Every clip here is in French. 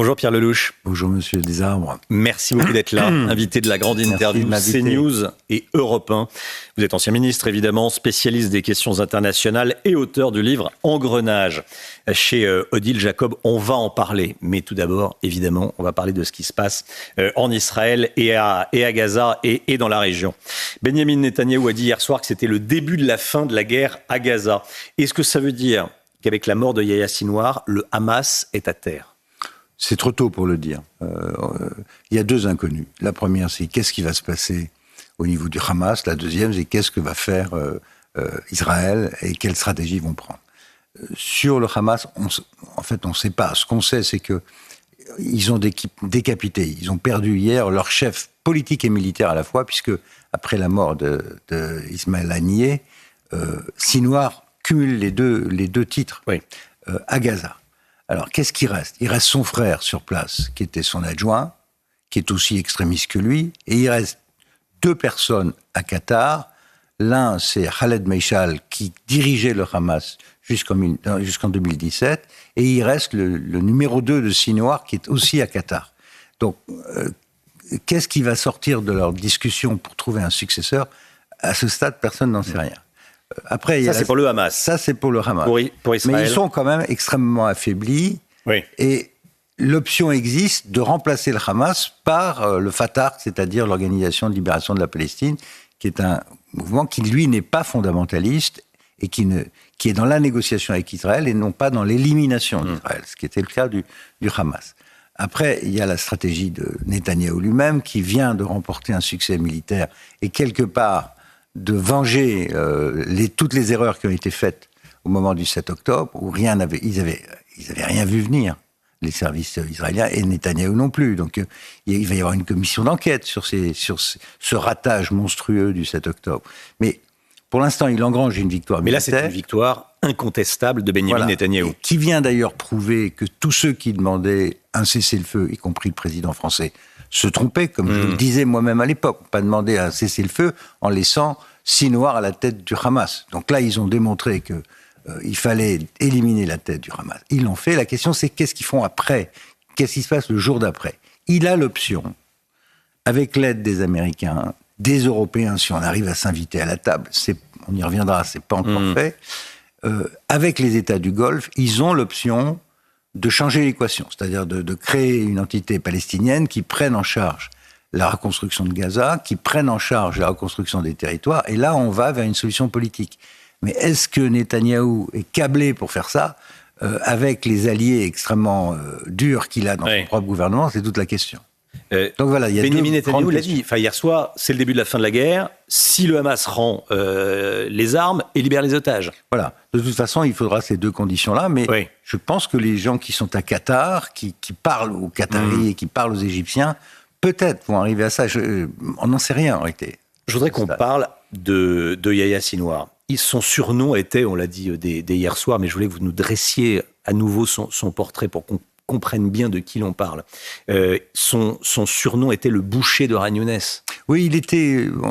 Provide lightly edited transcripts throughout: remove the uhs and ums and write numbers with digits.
Bonjour Pierre Lelouch. Bonjour Monsieur Desarbres. Merci beaucoup d'être là, invité de la grande interview CNews et Europe 1. Vous êtes ancien ministre évidemment, spécialiste des questions internationales et auteur du livre Engrenage chez Odile Jacob. On va en parler, mais tout d'abord évidemment on va parler de ce qui se passe en Israël et à Gaza et dans la région. Benyamin Netanyahou a dit hier soir que c'était le début de la fin de la guerre à Gaza. Est-ce que ça veut dire qu'avec la mort de Yahya Sinwar, le Hamas est à terre ? C'est trop tôt pour le dire. Il y a deux inconnues. La première, c'est qu'est-ce qui va se passer au niveau du Hamas. La deuxième, c'est qu'est-ce que va faire Israël et quelle stratégie ils vont prendre. Sur le Hamas, on ne sait pas. Ce qu'on sait, c'est qu'ils ont décapité. Ils ont perdu hier leur chef politique et militaire à la fois, puisque après la mort de Ismaël Haniyeh, Sinwar cumule les deux titres à Gaza. Alors, qu'est-ce qui reste ? Il reste son frère sur place, qui était son adjoint, qui est aussi extrémiste que lui, et il reste deux personnes à Qatar. L'un, c'est Khaled Meishal, qui dirigeait le Hamas jusqu'en 2017, et il reste le numéro 2 de Sinwar, qui est aussi à Qatar. Donc, qu'est-ce qui va sortir de leur discussion pour trouver un successeur ? À ce stade, personne n'en sait rien. Après, ça, c'est pour le Hamas. Ça, c'est pour le Hamas. Pour Israël. Mais ils sont quand même extrêmement affaiblis. Oui. Et l'option existe de remplacer le Hamas par le Fatah, c'est-à-dire l'Organisation de libération de la Palestine, qui est un mouvement qui, lui, n'est pas fondamentaliste et qui est dans la négociation avec Israël et non pas dans l'élimination d'Israël, ce qui était le cas du Hamas. Après, il y a la stratégie de Netanyahou lui-même, qui vient de remporter un succès militaire et quelque part de venger toutes les erreurs qui ont été faites au moment du 7 octobre, où ils n'avaient rien vu venir, les services israéliens, et Netanyahou non plus. Donc il va y avoir une commission d'enquête sur ce ratage monstrueux du 7 octobre. Mais pour l'instant, il engrange une victoire militaire. Mais là, c'est une victoire incontestable de Benyamin Netanyahou. Qui vient d'ailleurs prouver que tous ceux qui demandaient un cessez-le-feu, y compris le président français, se trompaient, comme je le disais moi-même à l'époque. Pas demander un cessez-le-feu en laissant Sinwar à la tête du Hamas. Donc là, ils ont démontré qu'il fallait éliminer la tête du Hamas. Ils l'ont fait. La question, c'est qu'est-ce qu'ils font après ? Qu'est-ce qui se passe le jour d'après ? Il a l'option, avec l'aide des Américains, des Européens, si on arrive à s'inviter à la table, on y reviendra, c'est pas encore fait, avec les États du Golfe, ils ont l'option de changer l'équation, c'est-à-dire de créer une entité palestinienne qui prenne en charge la reconstruction de Gaza, qui prenne en charge la reconstruction des territoires, et là, on va vers une solution politique. Mais est-ce que Netanyahou est câblé pour faire ça, avec les alliés extrêmement durs qu'il a dans son propre gouvernement ? C'est toute la question. Donc voilà, il y a Benyamin Netanyahou l'a dit, hier soir, c'est le début de la fin de la guerre, si le Hamas rend les armes et libère les otages. Voilà, de toute façon, il faudra ces deux conditions-là, mais je pense que les gens qui sont à Qatar, qui parlent aux Qataris et qui parlent aux Égyptiens, peut-être vont arriver à ça. On n'en sait rien en réalité. Je voudrais qu'on parle de Yahya Sinwar. Son surnom était, on l'a dit dès hier soir, mais je voulais que vous nous dressiez à nouveau son portrait pour qu'on comprenne bien de qui l'on parle. Son surnom était le boucher de Khan Younes. Oui,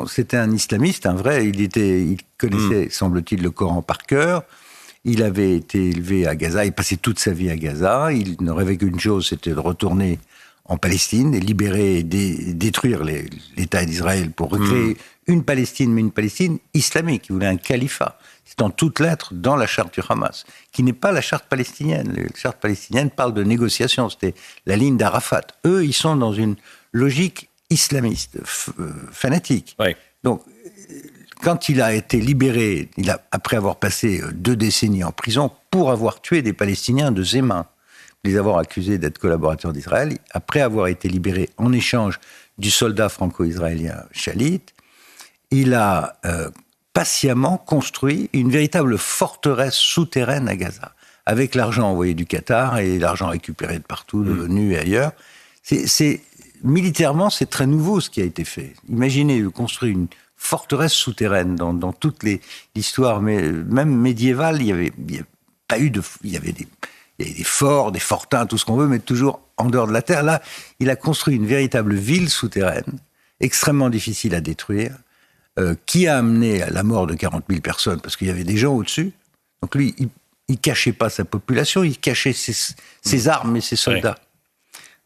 c'était un islamiste, un vrai. Il connaissait, semble-t-il, le Coran par cœur. Il avait été élevé à Gaza, il passait toute sa vie à Gaza. Il ne rêvait qu'une chose, c'était de retourner en Palestine et libérer et détruire l'État d'Israël pour recréer une Palestine, mais une Palestine islamique. Il voulait un califat. C'est en toutes lettres dans la charte du Hamas, qui n'est pas la charte palestinienne. La charte palestinienne parle de négociation, c'était la ligne d'Arafat. Eux, ils sont dans une logique islamiste, fanatique. Oui. Donc, quand il a été libéré, après avoir passé 2 décennies en prison, pour avoir tué des Palestiniens de ses mains, les avoir accusés d'être collaborateurs d'Israël, après avoir été libéré en échange du soldat franco-israélien Shalit, il a patiemment construit une véritable forteresse souterraine à Gaza, avec l'argent envoyé du Qatar et l'argent récupéré de partout, de l'ONU et ailleurs. Militairement, c'est très nouveau ce qui a été fait. Imaginez construire une forteresse souterraine dans toute l'histoire, mais même médiévale, il y avait des forts, des fortins, tout ce qu'on veut, mais toujours en dehors de la terre. Là, il a construit une véritable ville souterraine, extrêmement difficile à détruire, qui a amené à la mort de 40 000 personnes, parce qu'il y avait des gens au-dessus. Donc lui, il cachait pas sa population, il cachait ses armes et ses soldats.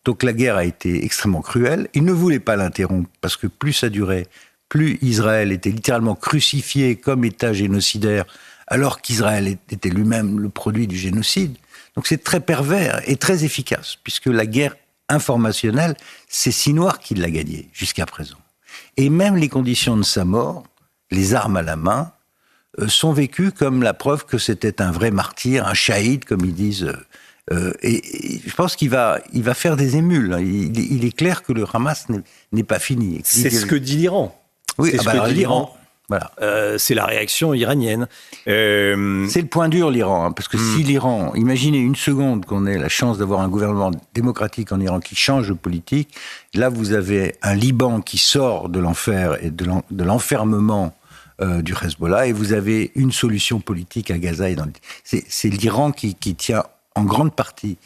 Donc la guerre a été extrêmement cruelle. Il ne voulait pas l'interrompre parce que plus ça durait, plus Israël était littéralement crucifié comme État génocidaire, alors qu'Israël était lui-même le produit du génocide. Donc c'est très pervers et très efficace, puisque la guerre informationnelle, c'est Sinwar qui l'a gagnée jusqu'à présent. Et même les conditions de sa mort, les armes à la main, sont vécues comme la preuve que c'était un vrai martyr, un shahid, comme ils disent. Et je pense qu'il va faire des émules. Il est clair que le Hamas n'est pas fini. C'est ce que dit l'Iran. Oui, c'est ce que dit l'Iran. Voilà. C'est la réaction iranienne. C'est le point dur, l'Iran. Parce que si l'Iran, imaginez une seconde qu'on ait la chance d'avoir un gouvernement démocratique en Iran qui change de politique, là vous avez un Liban qui sort de l'enfer et de l'enfermement du Hezbollah, et vous avez une solution politique à Gaza. C'est l'Iran qui tient en grande partie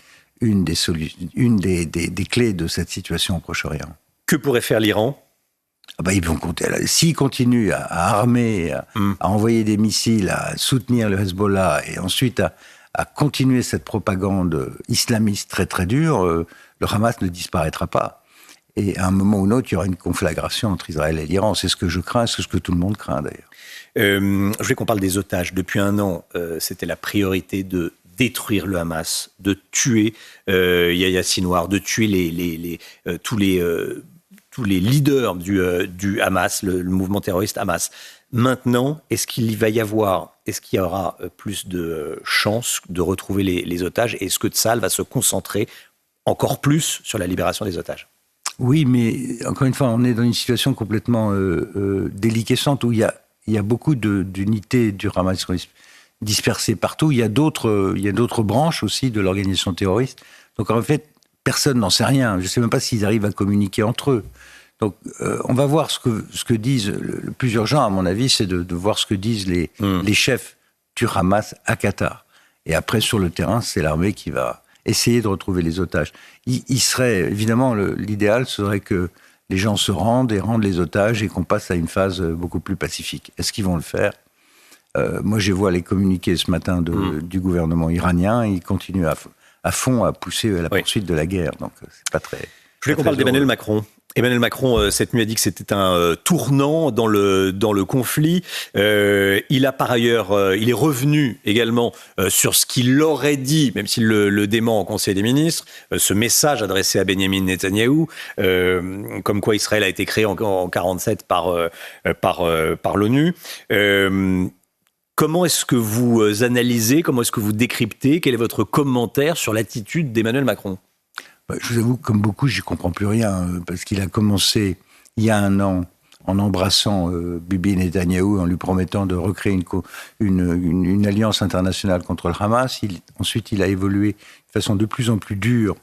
une des clés de cette situation au Proche-Orient. Que pourrait faire l'Iran ? Ils vont compter. S'ils continuent à armer, à envoyer des missiles, à soutenir le Hezbollah, et ensuite à continuer cette propagande islamiste très très dure, le Hamas ne disparaîtra pas. Et à un moment ou un autre, il y aura une conflagration entre Israël et l'Iran. C'est ce que je crains, c'est ce que tout le monde craint d'ailleurs. Je voulais qu'on parle des otages. Depuis un an, c'était la priorité de détruire le Hamas, de tuer Yahya Sinwar, de tuer tous les leaders du Hamas, le mouvement terroriste Hamas. Maintenant, est-ce qu'il y aura plus de chances de retrouver les otages? Et est-ce que Tsahal va se concentrer encore plus sur la libération des otages? Oui, mais encore une fois, on est dans une situation complètement déliquescente où il y a beaucoup d'unités du Hamas dispersées partout. Il y a d'autres branches aussi de l'organisation terroriste. Donc en fait, personne n'en sait rien. Je ne sais même pas s'ils arrivent à communiquer entre eux. Donc on va voir ce que disent le plus urgent, à mon avis, c'est de voir ce que disent les chefs du Hamas à Qatar. Et après, sur le terrain, c'est l'armée qui va essayer de retrouver les otages. Il serait, évidemment, l'idéal serait que les gens se rendent les otages et qu'on passe à une phase beaucoup plus pacifique. Est-ce qu'ils vont le faire ? Moi, je vois les communiqués ce matin du gouvernement iranien. Ils continuent à fond à pousser à la poursuite de la guerre. Donc, c'est pas très... Je voulais qu'on parle d'Emmanuel Macron. Emmanuel Macron, cette nuit, a dit que c'était un tournant dans le conflit. Il a par ailleurs, il est revenu également sur ce qu'il aurait dit, même s'il le dément en Conseil des ministres, ce message adressé à Benyamin Netanyahou, comme quoi Israël a été créé en 1947 par l'ONU. Comment est-ce que vous analysez, comment est-ce que vous décryptez, quel est votre commentaire sur l'attitude d'Emmanuel Macron ? Je vous avoue, comme beaucoup, j'y comprends plus rien, parce qu'il a commencé il y a un an en embrassant Bibi Netanyahou, en lui promettant de recréer une alliance internationale contre le Hamas. Ensuite, il a évolué de façon de plus en plus dure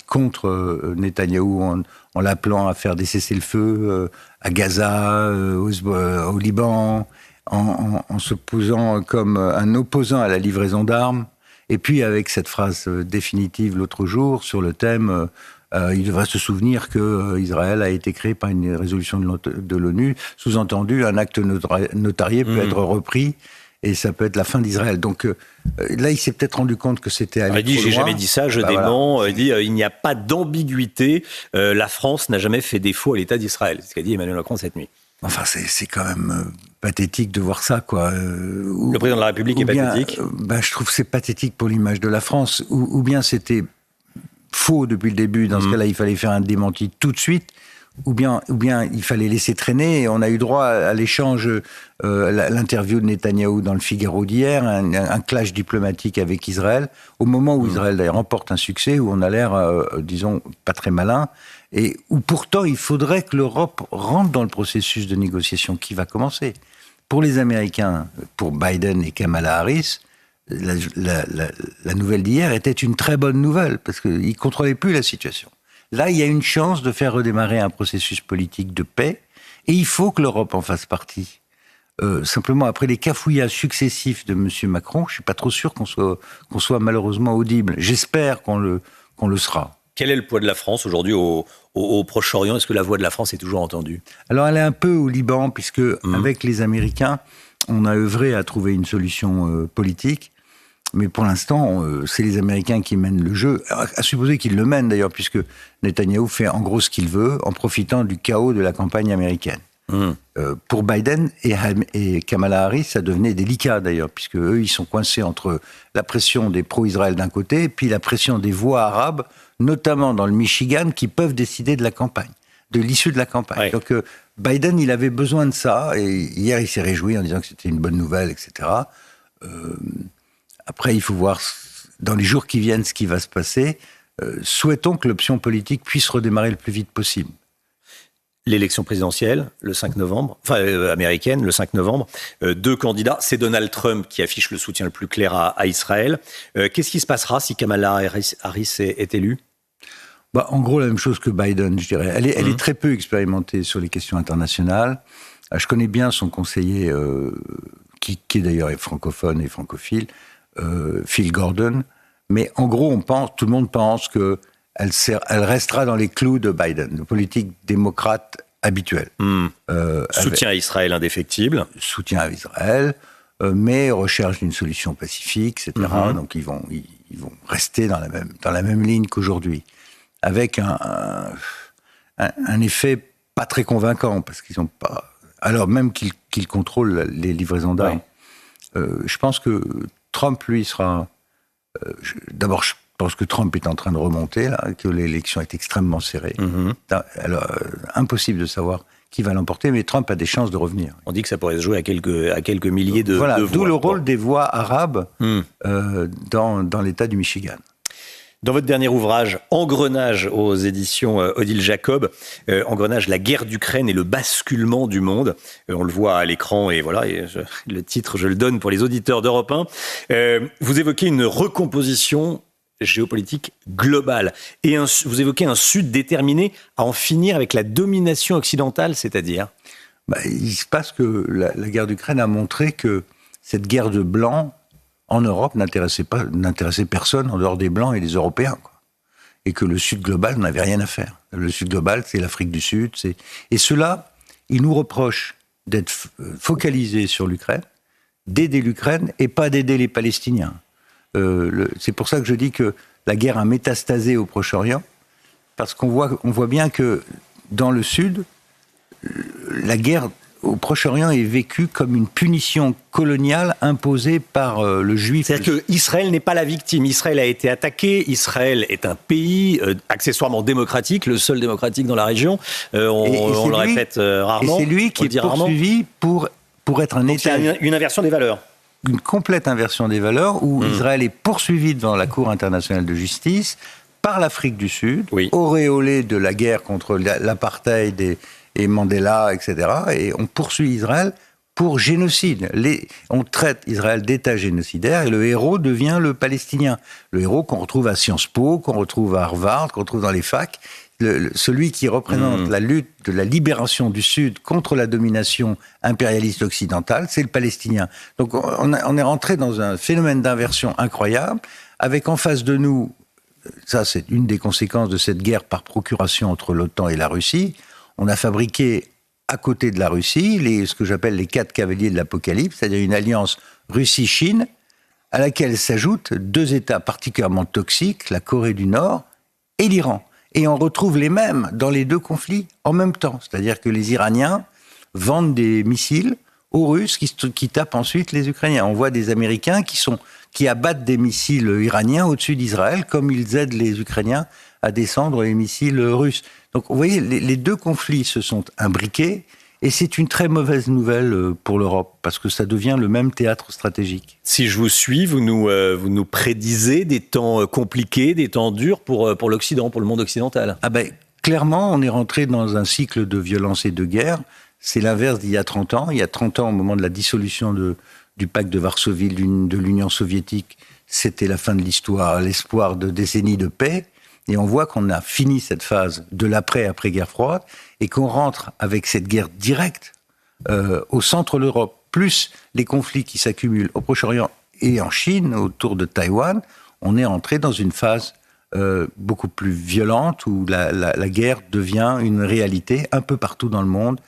contre Netanyahou, en l'appelant à faire des cessez-le-feu à Gaza, au Liban, en se posant comme un opposant à la livraison d'armes. Et puis avec cette phrase définitive l'autre jour sur le thème il devrait se souvenir que Israël a été créé par une résolution de l'ONU, sous-entendu un acte notarié peut être repris et ça peut être la fin d'Israël. Donc là, il s'est peut-être rendu compte que c'était allé trop loin. Il dit, j'ai jamais dit ça, je dément. Voilà. Il dit, il n'y a pas d'ambiguïté. La France n'a jamais fait défaut à l'État d'Israël. C'est ce qu'a dit Emmanuel Macron cette nuit. Enfin, c'est quand même pathétique de voir ça, quoi. Le président de la République est pathétique. Je trouve que c'est pathétique pour l'image de la France. Ou bien c'était faux depuis le début. Dans ce cas-là, il fallait faire un démenti tout de suite. Ou bien il fallait laisser traîner. Et on a eu droit à l'échange, l'interview de Netanyahou dans le Figaro d'hier, un clash diplomatique avec Israël, au moment où Israël d'ailleurs remporte un succès, où on a l'air, disons, pas très malin, et où pourtant il faudrait que l'Europe rentre dans le processus de négociation qui va commencer. Pour les Américains, pour Biden et Kamala Harris, la nouvelle d'hier était une très bonne nouvelle, parce qu'ils ne contrôlaient plus la situation. Là, il y a une chance de faire redémarrer un processus politique de paix, et il faut que l'Europe en fasse partie. Simplement, après les cafouillages successifs de M. Macron, je ne suis pas trop sûr qu'on soit malheureusement audible. J'espère qu'on le sera. Quel est le poids de la France aujourd'hui au Proche-Orient ? Est-ce que la voix de la France est toujours entendue ? Alors, elle est un peu au Liban, puisque avec les Américains, on a œuvré à trouver une solution politique. Mais pour l'instant, c'est les Américains qui mènent le jeu, à supposer qu'ils le mènent d'ailleurs, puisque Netanyahou fait en gros ce qu'il veut, en profitant du chaos de la campagne américaine. Pour Biden et Kamala Harris, ça devenait délicat d'ailleurs, puisque eux, ils sont coincés entre la pression des pro-Israël d'un côté, et puis la pression des voix arabes, notamment dans le Michigan, qui peuvent décider de la campagne, de l'issue de la campagne. Ouais. Donc Biden, il avait besoin de ça, et hier, il s'est réjoui en disant que c'était une bonne nouvelle, etc. Après, il faut voir dans les jours qui viennent ce qui va se passer. Souhaitons que l'option politique puisse redémarrer le plus vite possible. L'élection présidentielle, le 5 novembre, américaine, le 5 novembre, 2 candidats. C'est Donald Trump qui affiche le soutien le plus clair à Israël. Qu'est-ce qui se passera si Kamala Harris est élue ? En gros, la même chose que Biden, je dirais. Elle est très peu expérimentée sur les questions internationales. Je connais bien son conseiller, qui est d'ailleurs francophone et francophile, Phil Gordon. Mais en gros, tout le monde pense que elle restera dans les clous de Biden, de politique démocrate habituelle. Soutien à Israël indéfectible. Soutien à Israël, mais recherche d'une solution pacifique, etc. Donc ils vont rester dans la même ligne qu'aujourd'hui, avec un effet pas très convaincant, parce qu'ils n'ont pas... Alors même qu'ils contrôlent les livraisons d'armes. Ouais. Je pense que Trump, lui, sera... D'abord, je pense que Trump est en train de remonter, là, que l'élection est extrêmement serrée. Alors, impossible de savoir qui va l'emporter, mais Trump a des chances de revenir. On dit que ça pourrait se jouer à quelques milliers de voix. D'où le rôle des voix arabes dans l'État du Michigan. Dans votre dernier ouvrage, Engrenage, aux éditions Odile Jacob, Engrenage, la guerre d'Ukraine et le basculement du monde. On le voit à l'écran et voilà, le titre, je le donne pour les auditeurs d'Europe 1. Vous évoquez une recomposition géopolitique globale et vous évoquez un Sud déterminé à en finir avec la domination occidentale, c'est-à-dire ? Il se passe que la guerre d'Ukraine a montré que cette guerre de blancs en Europe n'intéressait personne en dehors des Blancs et des Européens, quoi. Et que le Sud global n'avait rien à faire. Le Sud global, c'est l'Afrique du Sud. Et ceux-là, ils nous reprochent d'être focalisés sur l'Ukraine, d'aider l'Ukraine et pas d'aider les Palestiniens. C'est pour ça que je dis que la guerre a métastasé au Proche-Orient, parce qu'on voit bien que dans le Sud, la guerre au Proche-Orient est vécu comme une punition coloniale imposée par le juif. C'est-à-dire qu'Israël n'est pas la victime. Israël a été attaqué. Israël est un pays accessoirement démocratique, le seul démocratique dans la région. On le répète rarement. Et c'est lui qui est poursuivi pour être un État. C'est une inversion des valeurs. Une complète inversion des valeurs où Israël est poursuivi devant la Cour internationale de justice par l'Afrique du Sud, auréolé de la guerre contre l'apartheid et Mandela, etc. Et on poursuit Israël pour génocide. On traite Israël d'État génocidaire et le héros devient le Palestinien. Le héros qu'on retrouve à Sciences Po, qu'on retrouve à Harvard, qu'on retrouve dans les facs. Celui qui représente la lutte de la libération du Sud contre la domination impérialiste occidentale, c'est le Palestinien. Donc on est rentré dans un phénomène d'inversion incroyable, avec en face de nous, ça c'est une des conséquences de cette guerre par procuration entre l'OTAN et la Russie. On a fabriqué, à côté de la Russie, ce que j'appelle les 4 cavaliers de l'Apocalypse, c'est-à-dire une alliance Russie-Chine, à laquelle s'ajoutent 2 États particulièrement toxiques, la Corée du Nord et l'Iran. Et on retrouve les mêmes dans les 2 conflits en même temps. C'est-à-dire que les Iraniens vendent des missiles aux Russes qui tapent ensuite les Ukrainiens. On voit des Américains qui abattent des missiles iraniens au-dessus d'Israël, comme ils aident les Ukrainiens à descendre les missiles russes. Donc, vous voyez, les 2 conflits se sont imbriqués, et c'est une très mauvaise nouvelle pour l'Europe, parce que ça devient le même théâtre stratégique. Si je vous suis, vous nous prédisez des temps compliqués, des temps durs pour l'Occident, pour le monde occidental. Clairement, on est rentré dans un cycle de violence et de guerre. C'est l'inverse d'il y a 30 ans. Il y a 30 ans, au moment de la dissolution du pacte de Varsovie, de l'Union soviétique, c'était la fin de l'histoire, l'espoir de décennies de paix. Et on voit qu'on a fini cette phase de l'après-guerre froide et qu'on rentre avec cette guerre directe au centre de l'Europe, plus les conflits qui s'accumulent au Proche-Orient et en Chine, autour de Taïwan. On est entré dans une phase beaucoup plus violente où la guerre devient une réalité un peu partout dans le monde.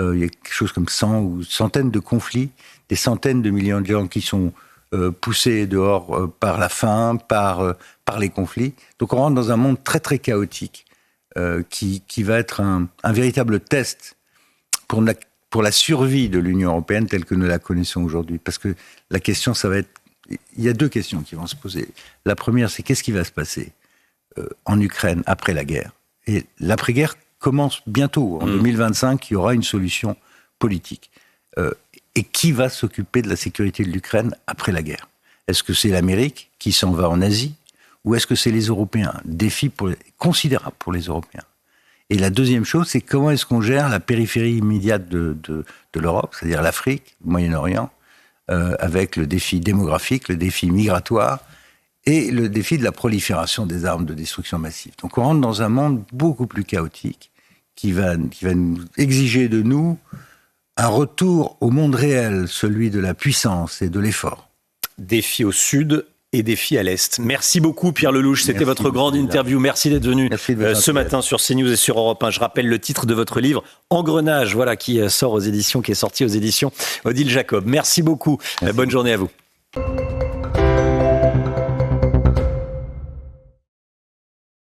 Il y a quelque chose comme 100 ou centaines de conflits, des centaines de millions de gens qui sont poussés dehors par la faim, par les conflits. Donc on rentre dans un monde très très chaotique qui va être un véritable test pour la survie de l'Union européenne telle que nous la connaissons aujourd'hui. Parce que la question, ça va être... Il y a deux questions qui vont se poser. La première, c'est qu'est-ce qui va se passer en Ukraine après la guerre ? Et l'après-guerre commence bientôt. En 2025, il y aura une solution politique. Et qui va s'occuper de la sécurité de l'Ukraine après la guerre ? Est-ce que c'est l'Amérique qui s'en va en Asie ? Ou est-ce que c'est les Européens ? Défi considérable pour les Européens. Et la deuxième chose, c'est comment est-ce qu'on gère la périphérie immédiate de l'Europe, c'est-à-dire l'Afrique, le Moyen-Orient, avec le défi démographique, le défi migratoire et le défi de la prolifération des armes de destruction massive. Donc on rentre dans un monde beaucoup plus chaotique qui va nous exiger de nous un retour au monde réel, celui de la puissance et de l'effort. Défi au sud et défi à l'est. Merci beaucoup Pierre Lellouche, c'était votre grande interview. Merci d'être venu ce matin sur CNews et sur Europe 1. Je rappelle le titre de votre livre, Engrenage, voilà, qui sort aux éditions, qui est sorti aux éditions Odile Jacob. Merci beaucoup. Bonne journée à vous.